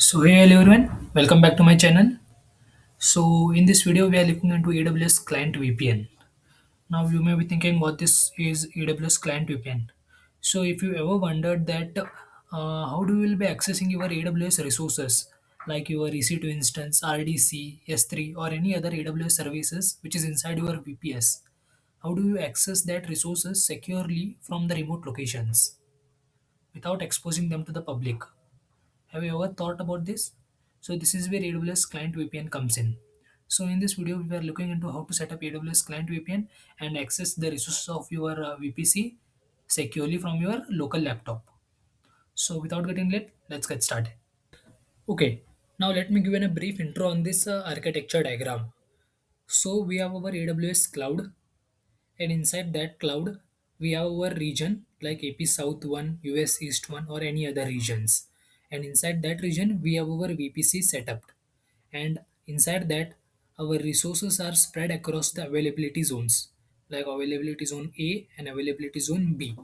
So hey everyone, welcome back to my channel. So in this video we are looking into AWS Client VPN. Now you may be thinking what this is AWS Client VPN. So if you ever wondered that how do you will be accessing your AWS resources like your EC2 instance, RDC, S3 or any other AWS services which is inside your VPS. How do you access that resources securely from the remote locations without exposing them to the public? Have you ever thought about this? So this is where AWS Client VPN comes in. So in this video, we are looking into how to set up AWS Client VPN and access the resources of your VPC securely from your local laptop. So without getting late, let's get started. Okay, now let me give you a brief intro on this architecture diagram. So we have our AWS cloud, and inside that cloud we have our region like AP South 1, US East 1 or any other regions, and inside that region we have our VPC setup, and inside that our resources are spread across the availability zones like availability zone A and availability zone B,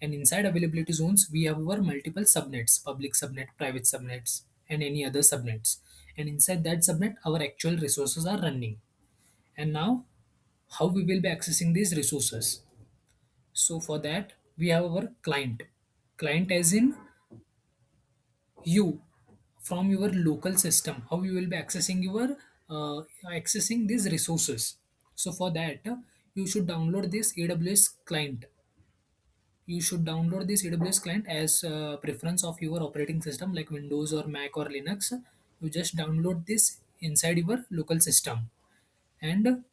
and inside availability zones we have our multiple subnets, public subnet, private subnets and any other subnets, and inside that subnet our actual resources are running. And now how we will be accessing these resources? So for that we have our client as in you, from your local system, how you will be accessing your accessing these resources. So for that you should download this AWS client. You should download this AWS client as preference of your operating system like Windows or Mac or Linux. You just download this inside your local system, and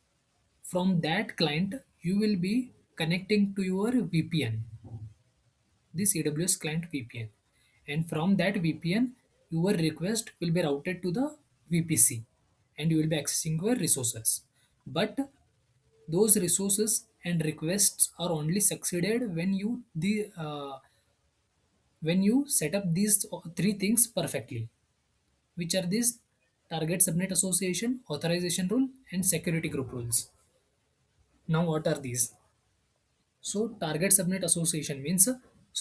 from that client you will be connecting to your VPN, this AWS client VPN. And from that VPN, your request will be routed to the VPC and you will be accessing your resources. But those resources and requests are only succeeded when you set up these three things perfectly, which are these: target subnet association, authorization rule, and security group rules. Now, what are these? So target subnet association means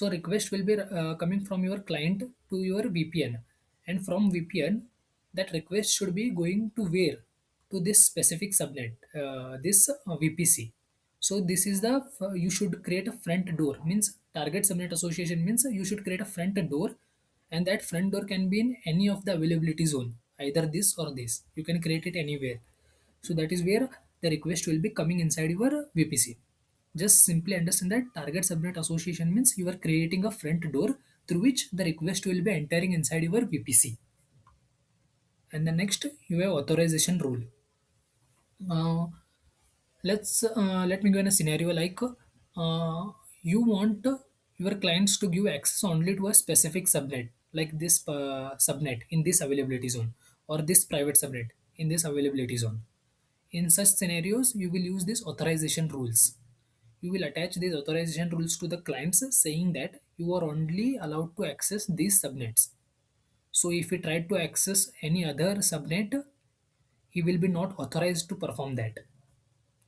request will be coming from your client to your VPN, and from VPN that request should be going to where? To this specific subnet, this VPC. So this is the you should create a front door, means target subnet association means you should create a front door, and that front door can be in any of the availability zone, either this or this. You can create it anywhere. So that is where the request will be coming inside your VPC. Just simply understand that target subnet association means you are creating a front door through which the request will be entering inside your VPC. And the next you have authorization rule. Uh, let me go in a scenario like you want your clients to give access only to a specific subnet, like this subnet in this availability zone, or this private subnet in this availability zone. In such scenarios, you will use these authorization rules. You will attach these authorization rules to the clients saying that you are only allowed to access these subnets. So if he tried to access any other subnet, he will be not authorized to perform that.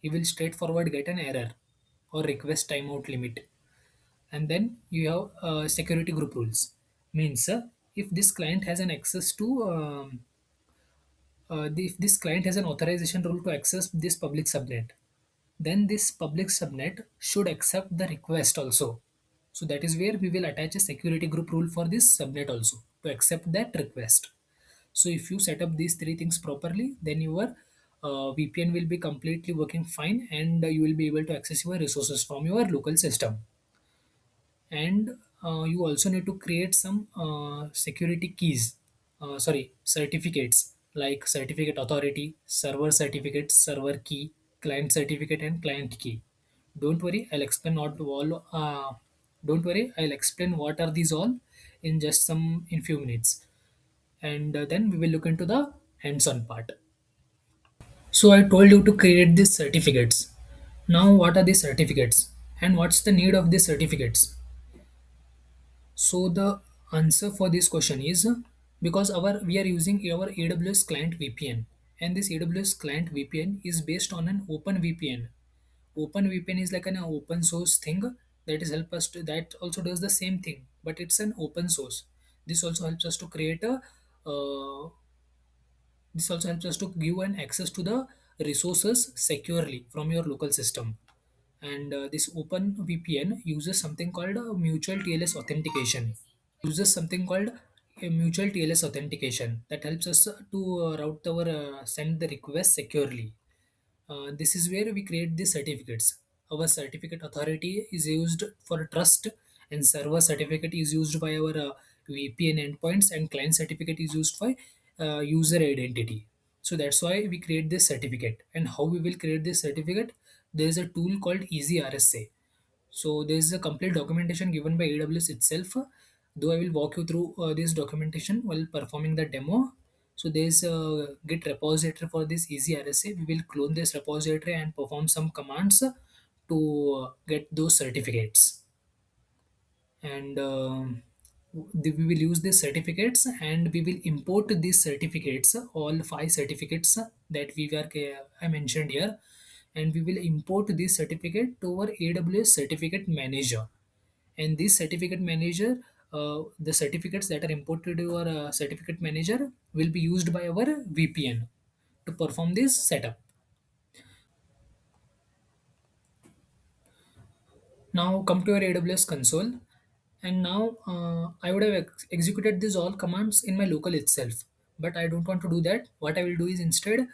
He will straightforward get an error or request timeout limit. And then you have security group rules. Means if this client has an access to if this client has an authorization rule to access this public subnet, then this public subnet should accept the request also. So that is where we will attach a security group rule for this subnet also to accept that request. So if you set up these three things properly, then your VPN will be completely working fine, and you will be able to access your resources from your local system. And you also need to create some security keys, certificates like certificate authority, server certificate, server key, client certificate and client key. Don't worry, I'll explain what all don't worry, I'll explain what are these all in just some in few minutes, and then we will look into the hands-on part. So I told you to create these certificates. Now what are these certificates and what's the need of these certificates? So the answer for this question is because our we are using our AWS client VPN, and this AWS client VPN is based on an open VPN. Open VPN is like an open source thing that is help us to that also does the same thing, but it's an open source. This also helps us to create a uh, this also helps us to give an access to the resources securely from your local system. And this open VPN uses something called mutual TLS authentication. Uses something called a mutual TLS authentication that helps us to route our send the request securely. This is where we create the certificates. Our certificate authority is used for trust, and server certificate is used by our VPN endpoints, and client certificate is used for user identity. So that's why we create this certificate. And how we will create this certificate? There is a tool called Easy-RSA. So there is a complete documentation given by AWS itself. Though I will walk you through this documentation while performing the demo. So there is a Git repository for this Easy RSA. We will clone this repository and perform some commands to get those certificates. And we will use these certificates, and we will import these certificates, all five certificates that I mentioned here, and we will import this certificate to our AWS certificate manager. And this certificate manager, the certificates that are imported to our certificate manager will be used by our VPN to perform this setup. Now come to your AWS console, and now I would have executed these all commands in my local itself, but I don't want to do that. What I will do is instead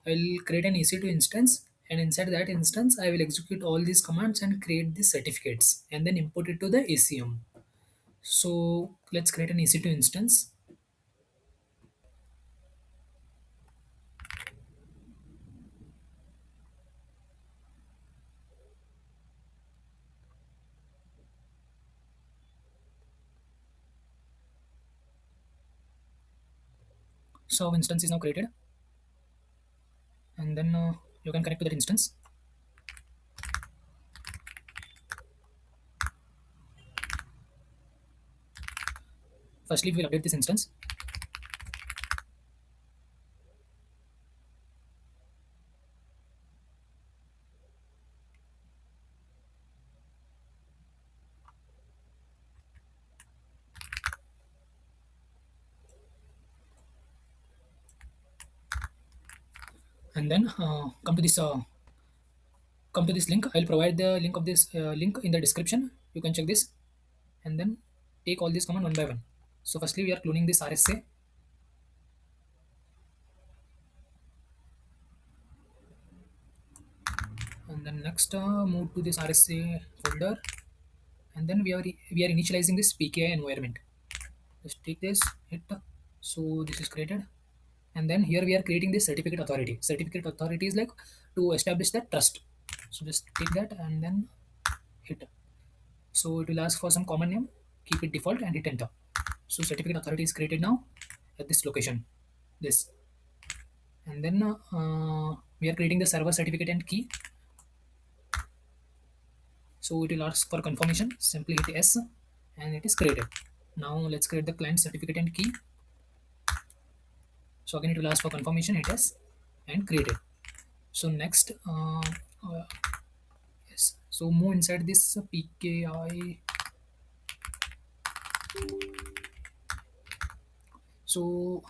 I will create an EC2 instance, and inside that instance I will execute all these commands and create these certificates and then import it to the ACM. So let's create an EC2 instance. So instance is now created, and then you can connect to that instance. Firstly, we will update this instance, and then come to this link. I'll provide the link of this link in the description. You can check this, and then take all these command one by one. So firstly, we are cloning this RSA, and then next move to this RSA folder, and then we are initializing this PKI environment. Just take this, hit. So this is created, and then here we are creating this certificate authority. Certificate authority is like to establish that trust. So just take that and then hit. So it will ask for some common name, keep it default and hit enter. So certificate authority is created now at this location, this. And then we are creating the server certificate and key. So it will ask for confirmation, simply hit S and it is created. Now let's create the client certificate and key. So again it will ask for confirmation, hit S and create it. So next, uh, yes. So move inside this PKI. So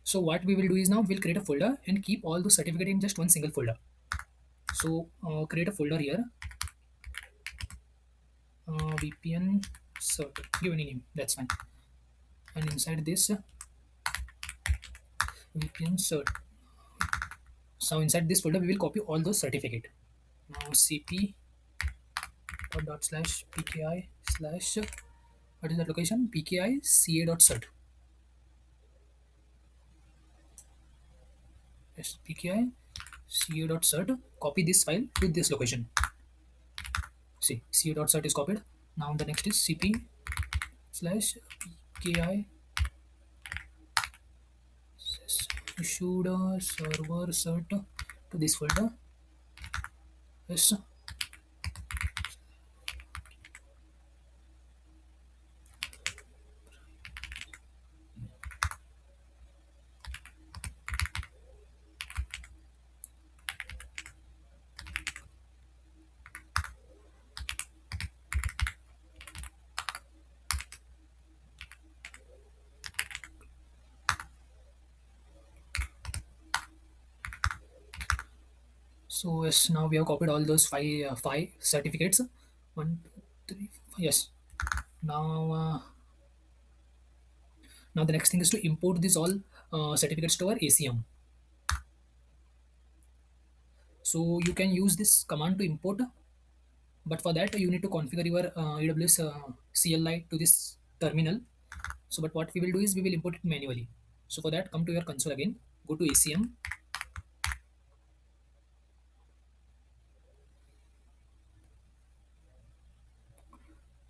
so what we will do is now we'll create a folder and keep all the certificate in just one single folder. So create a folder here, VPN cert, give any name, that's fine. And inside this VPN cert, so inside this folder we will copy all those certificate. Now cp dot slash pki slash, what is that location, pki ca dot cert. Yes, pki ca dot cert, copy this file to this location. See, ca dot cert is copied. Now the next is cp slash pki issued server cert to this folder. Yes. So yes, now we have copied all those five certificates. One, two, three, four. Yes. Now now the next thing is to import these all certificates to our ACM. So you can use this command to import, but for that you need to configure your AWS CLI to this terminal. So but what we will do is we will import it manually. So for that, come to your console again, go to ACM.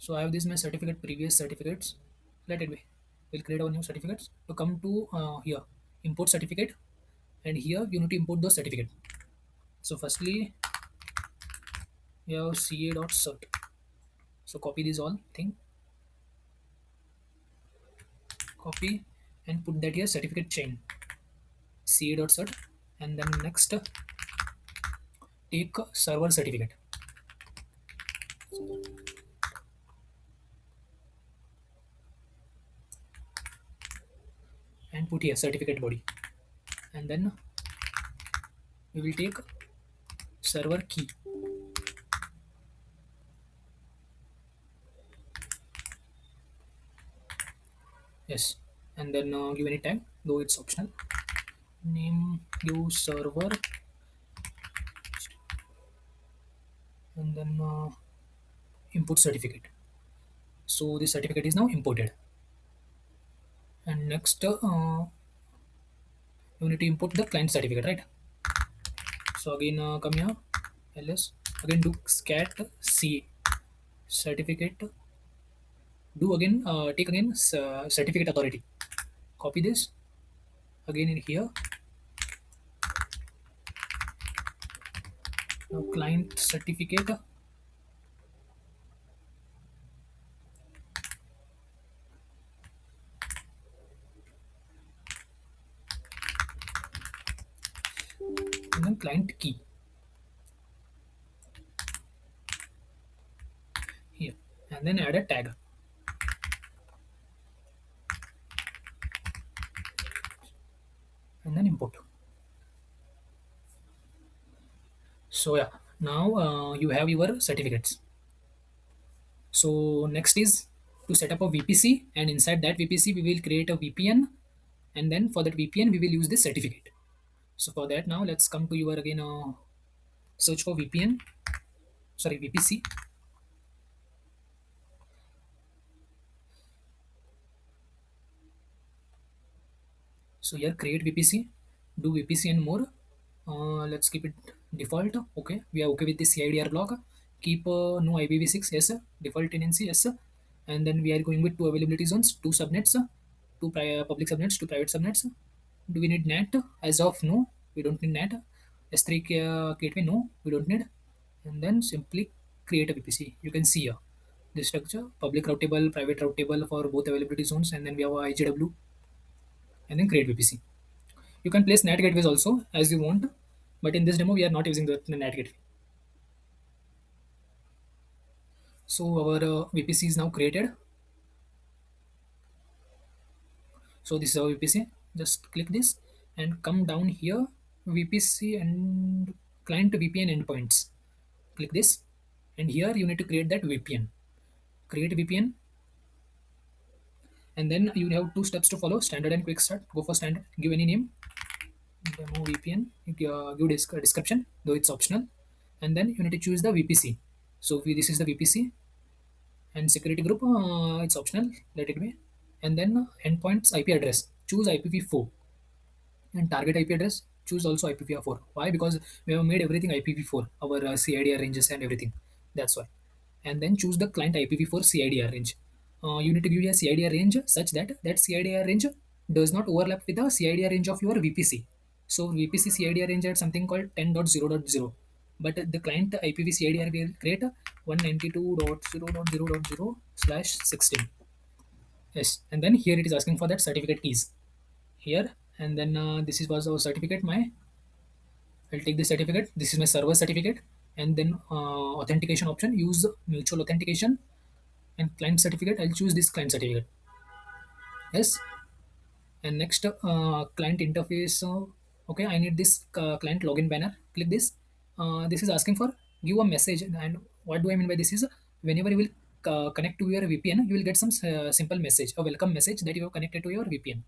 So I have this my certificate, previous certificates. Let it be. We'll create our new certificates. To come to here, import certificate, and here you need to import the certificate. So firstly, we have ca.cert. So copy this all thing, copy and put that here certificate chain ca.cert, and then next take server certificate and put here certificate body, and then we will take server key. Yes, and then give any tag, though it's optional. Name give server, and then import certificate. So this certificate is now imported, and next you need to import the client certificate, right? So again come here, ls, again do scat c certificate, do again take again certificate authority, copy this again in here. Now client certificate, and then client key here, and then add a tag, and then import. So yeah, now you have your certificates. So next is to set up a VPC, and inside that VPC we will create a VPN, and then for that VPN we will use this certificate. So for that, now let's come to your again search for VPN, sorry VPC. So here create VPC, do VPC and more. Let's keep it default. Okay, we are okay with the CIDR block. Keep no IPv6, yes. Default tenancy, yes. And then we are going with two availability zones, two subnets, two public subnets, two private subnets. Do we need NAT? As of no, we don't need NAT. S3 gateway, no, we don't need. And then simply create a VPC. You can see here the structure: public route table, private route table for both availability zones, and then we have a IGW, and then create VPC. You can place NAT gateways also as you want, but in this demo we are not using the NAT gateway. So our VPC is now created. So this is our VPC. Just click this and come down here, VPC and client VPN endpoints. Click this, and here you need to create that VPN. Create VPN, and then you have two steps to follow: standard and quick start. Go for standard. Give any name, demo VPN. Give description, though it's optional, and then you need to choose the VPC. So this is the VPC, and security group it's optional, let it be. And then endpoints IP address, choose IPv4, and target IP address choose also IPv4. Why? Because we have made everything IPv4, our CIDR ranges and everything, that's why. And then choose the client IPv4 CIDR range. You need to give a CIDR range such that that CIDR range does not overlap with the CIDR range of your VPC. So VPC CIDR range at something called 10.0.0, but the client IPv CIDR will create 192.0.0.0/16. Yes, and then here it is asking for that certificate keys here, and then this is was our certificate. I'll take the certificate. This is my server certificate, and then authentication option. Use mutual authentication, and client certificate. I'll choose this client certificate. Yes, and next client interface. Okay, I need this client login banner. Click this. This is asking for give a message. And what do I mean by this is, whenever you will connect to your VPN, you will get some simple message, a welcome message that you have connected to your VPN.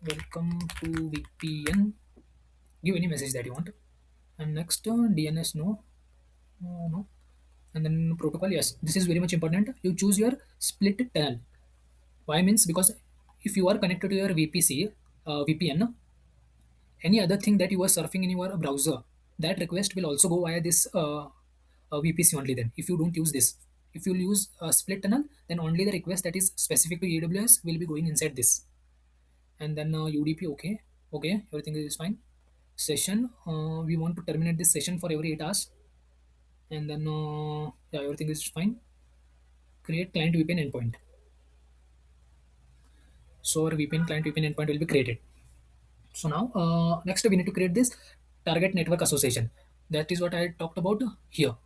Welcome to VPN. Give any message that you want. And next, DNS, no. No. And then protocol, yes. This is very much important. You choose your split tunnel. Why means, because if you are connected to your VPC, VPN, any other thing that you are surfing in your browser, that request will also go via this VPC only. Then, if you don't use this, if you use a split tunnel, then only the request that is specific to AWS will be going inside this. And then UDP, okay, okay, everything is fine. Session, we want to terminate this session for every 8 hours. And then yeah, everything is fine. Create client VPN endpoint. So our VPN client VPN endpoint will be created. So now, next we need to create this target network association. That is what I talked about here.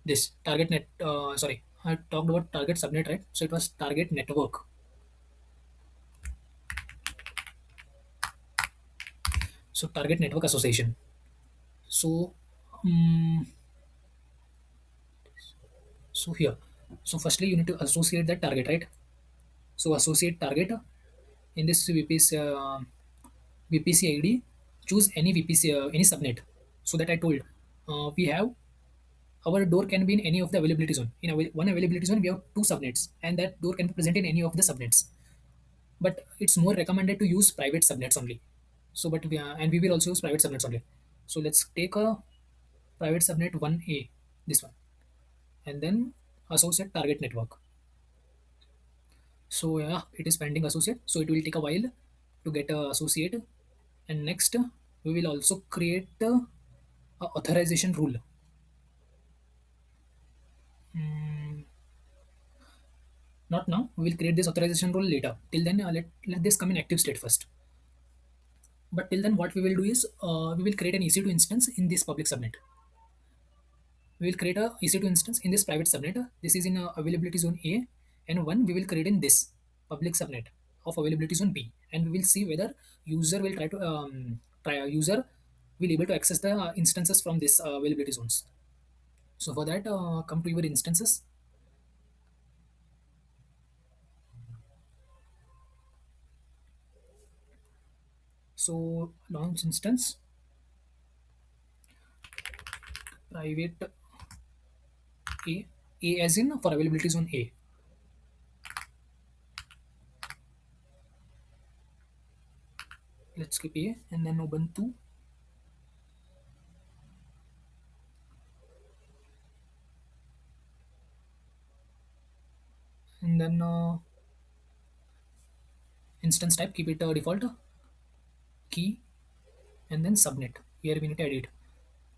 This target net. Sorry, I talked about target subnet, right? So it was target network. So target network association. So, um, so here. So firstly, you need to associate that target, right? So associate target in this VPC ID. Choose any VPC, any subnet. So that I told, we have our door can be in any of the availability zone. In one availability zone, we have two subnets, and that door can be present in any of the subnets. But it's more recommended to use private subnets only. So, but we will also use private subnets only. So let's take a private subnet 1A, this one, and then associate target network. So yeah, it is pending associate. So it will take a while to get associate. And next, we will also create a authorization rule. Mm, Not now. We will create this authorization rule later. Till then, let this come in active state first. But till then, what we will do is, we will create an EC2 instance in this public subnet. We will create a EC2 instance in this private subnet. This is in availability zone A, and one we will create in this public subnet of availability zone B, and we will see whether user will user will able to access the instances from this availability zones. So for that, come to your instances. So launch instance private A, A as in for availability zone A. Let's skip A, and then Ubuntu, and then instance type, keep it default key, and then subnet. Here we need to edit.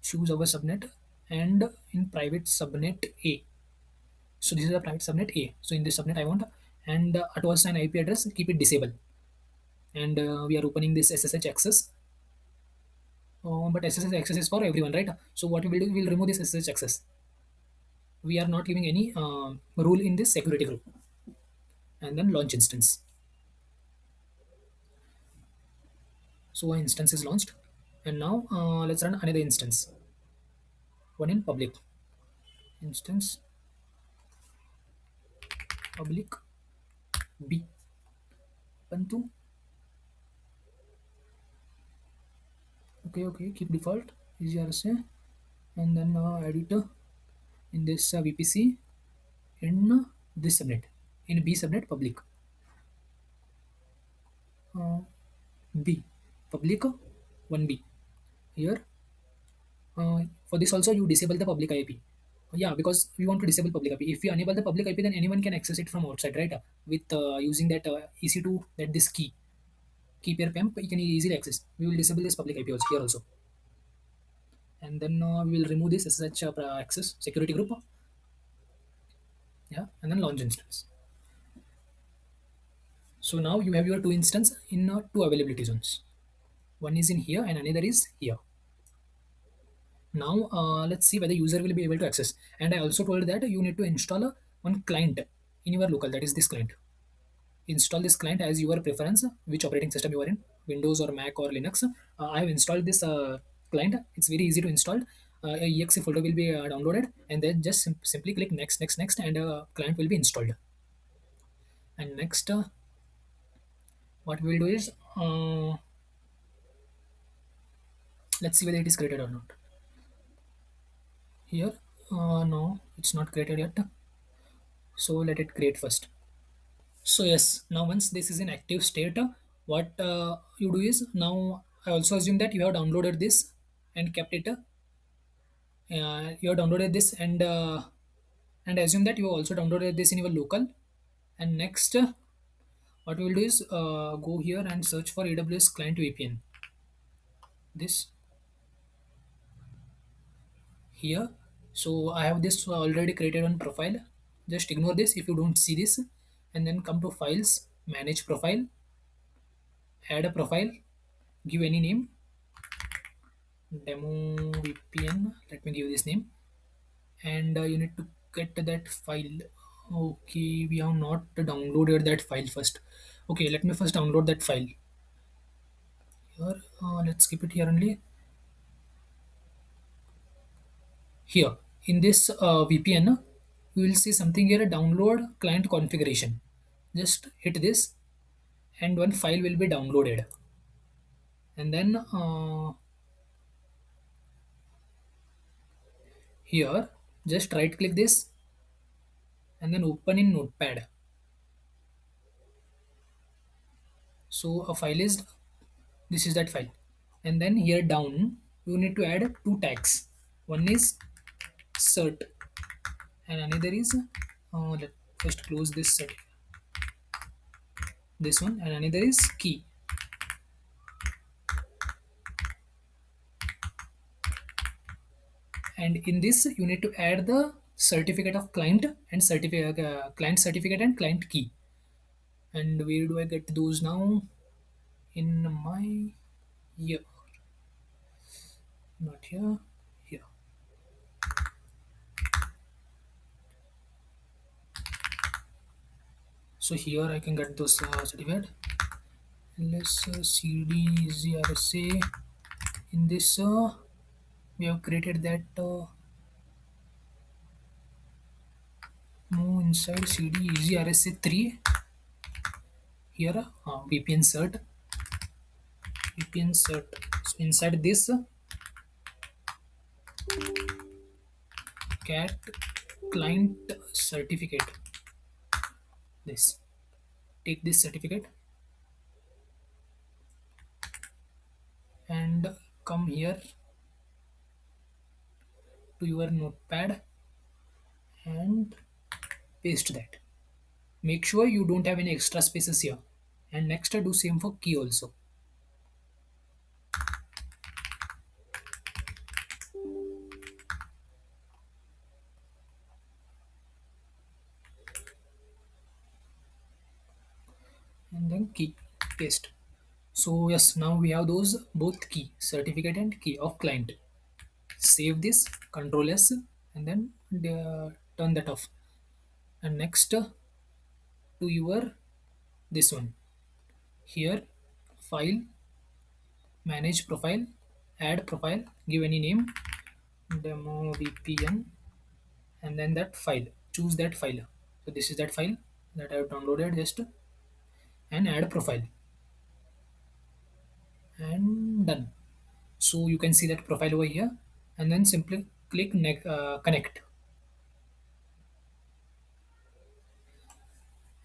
Choose our subnet, and in private subnet A. So this is a private subnet A. So in this subnet I want, and at was an IP address, keep it disable. And we are opening this SSH access. But SSH access is for everyone, right? So what we will do, we will remove this SSH access. We are not giving any rule in this security group. And then launch instance. So our instance is launched. And now let's run another instance. One in public. Instance public B. Ubuntu. Okay, okay, keep default. Easy-RSA. And then editor in this VPC in this subnet. In B subnet public. Uh, B. Public 1B. Here, for this also you disable the public IP. Yeah, because we want to disable public IP. If we enable the public IP, then anyone can access it from outside, right? With using that EC2, that this key, key pair PEMP, you can easily access. We will disable this public IP also here also. And then we will remove this SSH access security group. Yeah, and then launch instance. So now you have your two instance in two availability zones. One is in here and another is here. Now let's see whether user will be able to access. And I also told that you need to install one client in your local, that is this client. Install this client as your preference, which operating system you are in, Windows or Mac or Linux. I have installed this client. It's very easy to install. exe folder will be downloaded, and then just simply click next, next, next, and client will be installed. And next, what we will do is, let's see whether it is created or not. Here, no, it's not created yet. So let it create first. So yes, now once this is in active state, what you do is, now I also assume that you have downloaded this and kept it. You have downloaded this, and assume that you also downloaded this in your local. And next, what we will do is go here and search for AWS Client VPN. This here. So I have this already created on profile. Just ignore this if you don't see this, and then come to files, manage profile, add a profile, give any name, demo VPN. Let me give this name, and you need to get that file. Okay, we have not downloaded that file first. Okay, let me first download that file. Here, let's keep it here only. Here in this VPN, you will see something here, download client configuration. Just hit this, and one file will be downloaded. And then here, just right click this and then open in Notepad. So a file is, this is that file. And then here down, you need to add two tags. One is cert, and another is, let first close this set, this one, and another is key. And in this, you need to add the certificate of client and certificate, client certificate and client key. And where do I get those now? In my, here, not here, here. So here I can get those certificate. Let's cd easy-RSA. In this, we have created that. Move inside cd easy-RSA 3. Here, VPN cert. So inside this, cat client certificate. This, take this certificate and come here to your notepad and paste that. Make sure you don't have any extra spaces here. And next, do same for key also. And then key, paste. So yes, now we have those both key, certificate and key of client. Save this, Control S, and then turn that off. And next, to your this one here, file, manage profile, add profile, give any name, demo VPN, and then that file. Choose that file. So this is that file that I have downloaded just, and add profile, and done. So you can see that profile over here, and then simply click connect.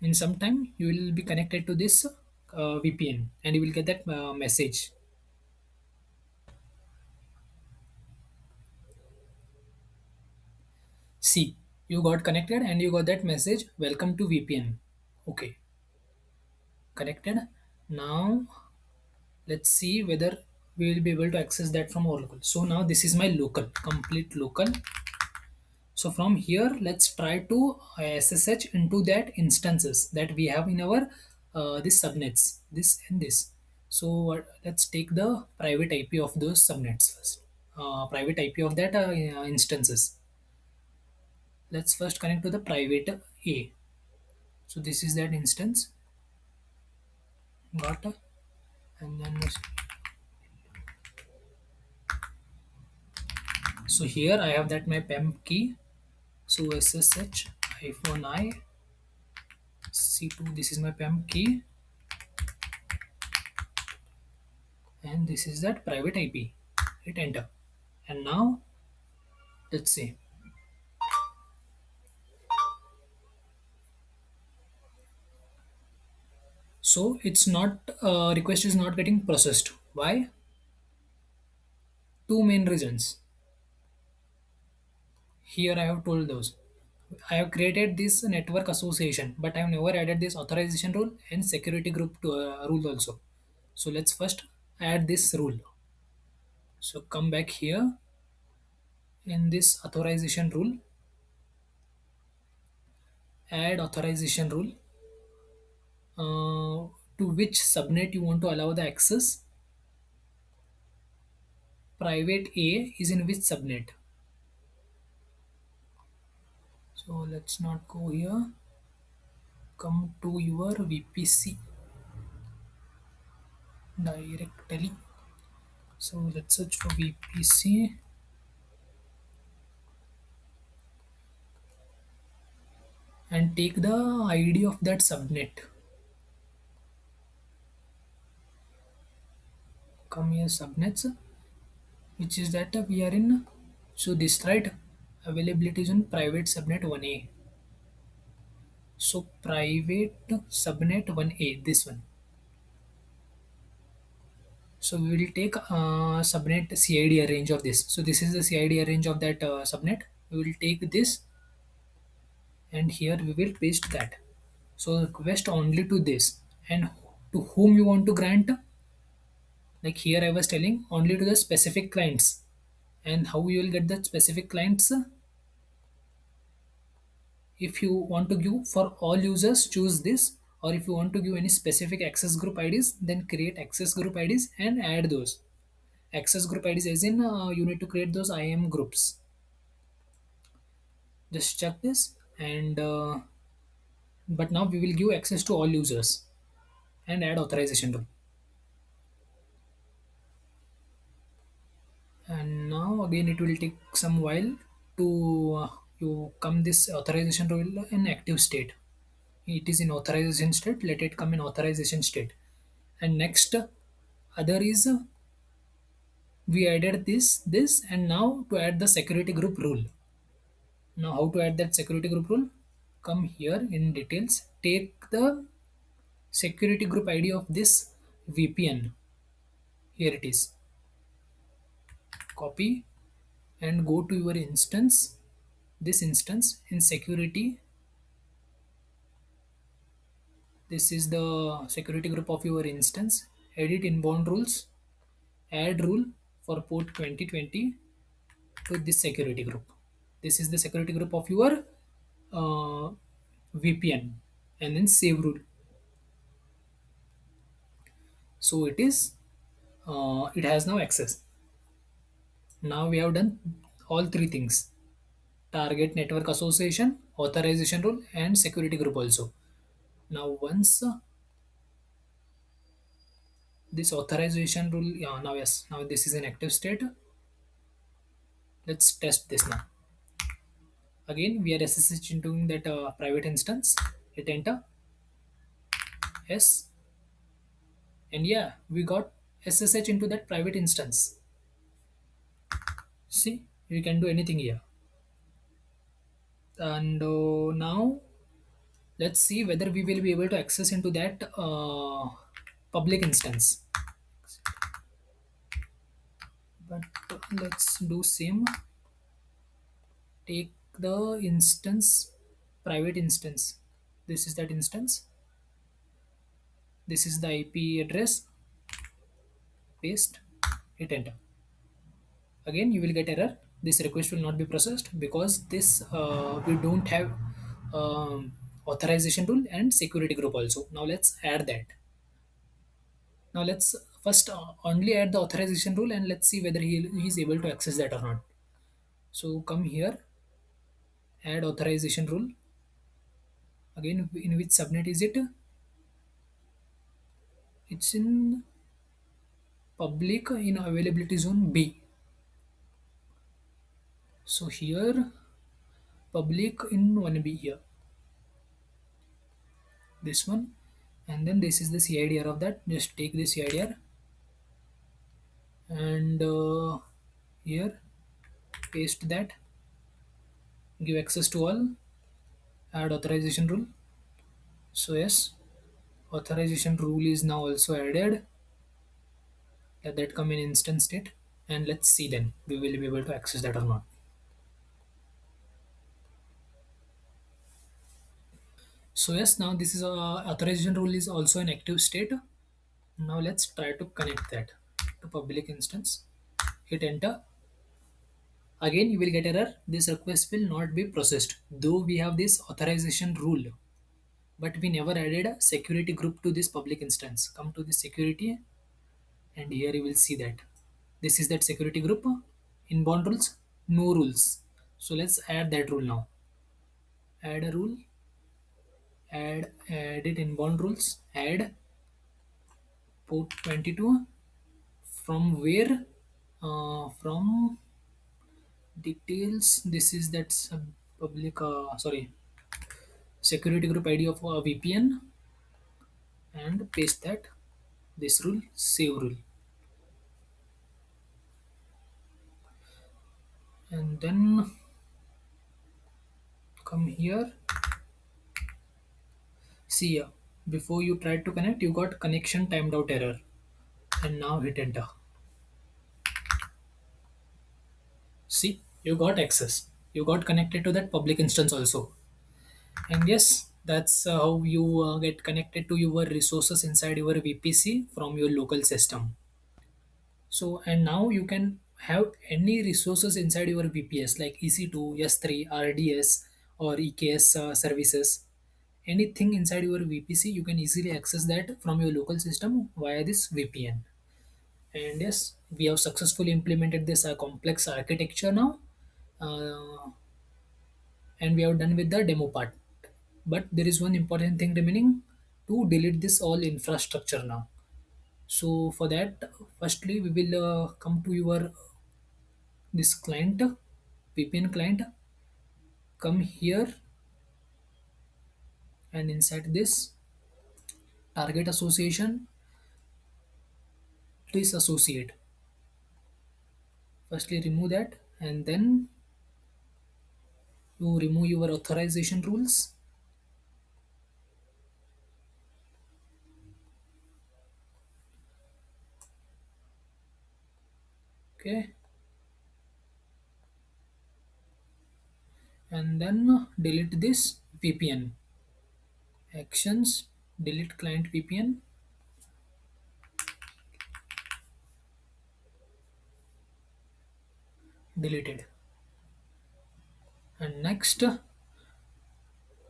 In some time you will be connected to this VPN, and you will get that message. See, you got connected and you got that message, welcome to VPN. Okay, connected. Now let's see whether we will be able to access that from our local. So now this is my local, complete local. So from here, let's try to SSH into that instances that we have in our this subnets, this and this. So let's take the private IP of those subnets first. Private IP of that instances. Let's first connect to the private A. So this is that instance. Got, and then So here I have that my PEM key. So SSH I C2, this is my PEM key, and this is that private IP. Hit enter. And now let's see. So it's not request is not getting processed. Why? Two main reasons. Here I have told those. I have created this network association, but I have never added this authorization rule and security group to rule also. So let's first add this rule. So come back here in this authorization rule, add authorization rule, to which subnet you want to allow the access. Private A is in which subnet. So let's not go here. Come to your VPC directly. So let's search for VPC and take the ID of that subnet. Come here, subnets, which is that we are in. So this right availability is on private subnet 1A. So private subnet 1A, this one. So we will take subnet CID range of this. So this is the CID range of that subnet. We will take this and here we will paste that. So request only to this, and to whom you want to grant. Like here I was telling only to the specific clients. And how you will get the specific clients? If you want to give for all users, choose this. Or if you want to give any specific access group IDs, then create access group IDs and add those access group IDs, as in you need to create those IAM groups. Just check this. And but now we will give access to all users and add authorization rule. And now again it will take some while to you come this authorization rule in active state. It is in authorization state, let it come in authorization state. And next other is we added this, and now to add the security group rule. Now how to add that security group rule? Come here in details, take the security group ID of this VPN. Here it is. Copy and go to your instance. This instance in security, this is the security group of your instance. Edit inbound rules, add rule for port 2020 to this security group. This is the security group of your uh, VPN, and then save rule. So it has now access. Now we have done all three things: target network association, authorization rule, and security group also. Now once this authorization rule, yeah, now yes, now this is an active state. Let's test this now. Again we are SSH into that private instance. Hit enter. Yes. And yeah, we got SSH into that private instance. See, we can do anything here. And now let's see whether we will be able to access into that public instance. But let's do same. Take the instance, private instance. This is that instance. This is the IP address. Paste. Hit enter. Again you will get error. This request will not be processed because this we don't have authorization rule and security group also. Now let's add that. Now let's first only add the authorization rule, and let's see whether he is able to access that or not. So come here, add authorization rule. Again, in which subnet is it? It's in public in availability zone B. So here public in 1B here, this one, and then this is the CIDR of that. Just take the CIDR and here paste that, give access to all, add authorization rule. So yes, authorization rule is now also added. Let that come in instance state, and let's see then we will be able to access that or not. So yes, now this is authorization rule is also an active state. Now let's try to connect that to public instance. Hit enter. Again, you will get error. This request will not be processed. Though we have this authorization rule, but we never added a security group to this public instance. Come to the security, and here you will see that this is that security group. Inbound rules, no rules. So let's add that rule now. Add a rule. Add it inbound rules. Add port 22. From where? From details. This is that public. Sorry, security group ID of a VPN, and paste that this rule, save rule, and then come here. See here, before you tried to connect, you got connection timed out error, and now hit enter. See, you got access. You got connected to that public instance also. And yes, that's how you get connected to your resources inside your VPC from your local system. So, and now you can have any resources inside your VPS like EC2, S3, RDS, or EKS services. Anything inside your VPC, you can easily access that from your local system via this VPN. And yes, we have successfully implemented this complex architecture now, uh, and we have done with the demo part. But there is one important thing remaining, to delete this all infrastructure now. So for that, firstly we will come to your this client, VPN client. Come here, and inside this target association, please associate. Firstly remove that, and then you remove your authorization rules. Okay, and then delete this VPN actions, delete client VPN, deleted. And next you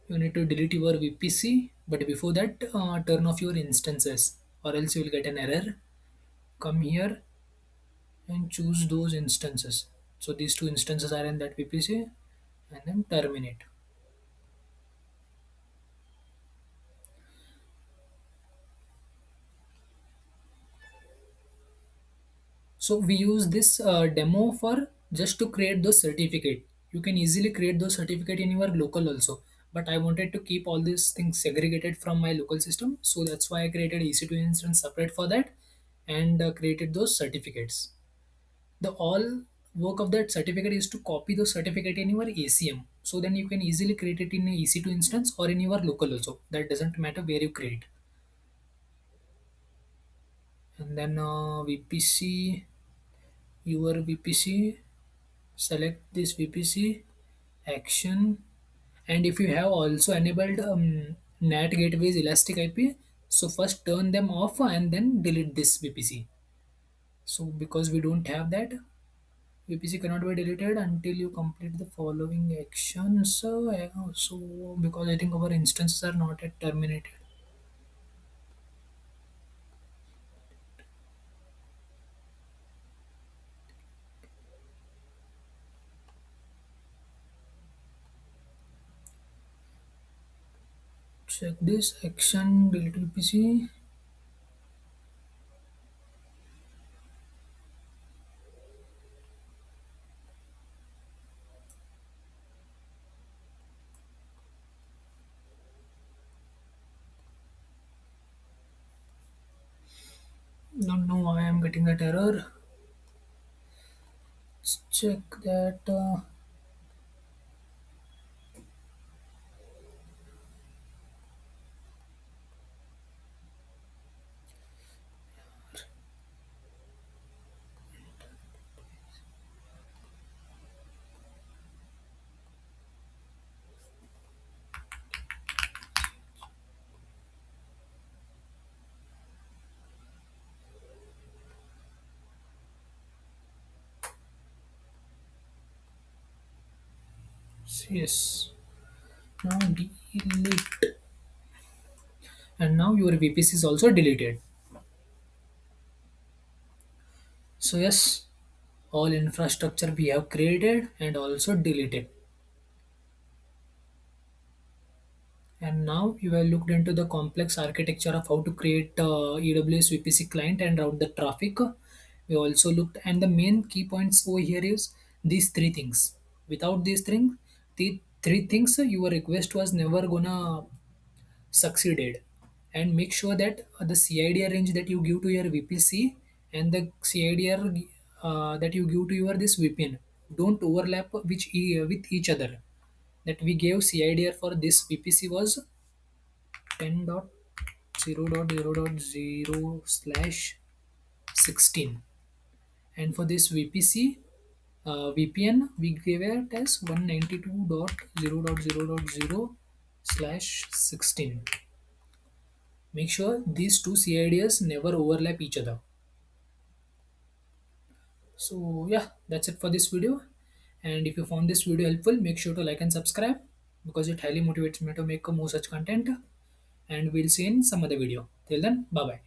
need to delete your VPC, but before that turn off your instances, or else you will get an error. Come here and choose those instances. So these two instances are in that VPC, and then terminate. So we use this demo for just to create those certificate. You can easily create those certificate in your local also. But I wanted to keep all these things segregated from my local system. So that's why I created EC2 instance separate for that, and created those certificates. The all work of that certificate is to copy those certificate in your ACM. So then you can easily create it in a EC2 instance or in your local also. That doesn't matter where you create. And then VPC, your VPC, select this VPC action, and if you have also enabled NAT gateways elastic IP, so first turn them off and then delete this VPC. So because we don't have that, VPC cannot be deleted until you complete the following actions. So because I think our instances are not yet terminated. Check this action, delete VPC. Don't know why I'm getting that error. Let's check that. Yes. Now delete. And now your VPC is also deleted. So yes, all infrastructure we have created and also deleted. And now you have looked into the complex architecture of how to create AWS VPC client and route the traffic. We also looked, and the main key points over here is these three things. Without these things, the three things, your request was never gonna succeeded. And make sure that the CIDR range that you give to your VPC and the CIDR that you give to your this VPN don't overlap with each other. That we gave CIDR for this VPC was 10.0.0.0/16, and for this VPC VPN we gave it as 192.0.0.0/16. Make sure these two CIDs never overlap each other. So yeah, that's it for this video. And if you found this video helpful, make sure to like and subscribe because it highly motivates me to make more such content. And we'll see you in some other video. Till then, bye bye.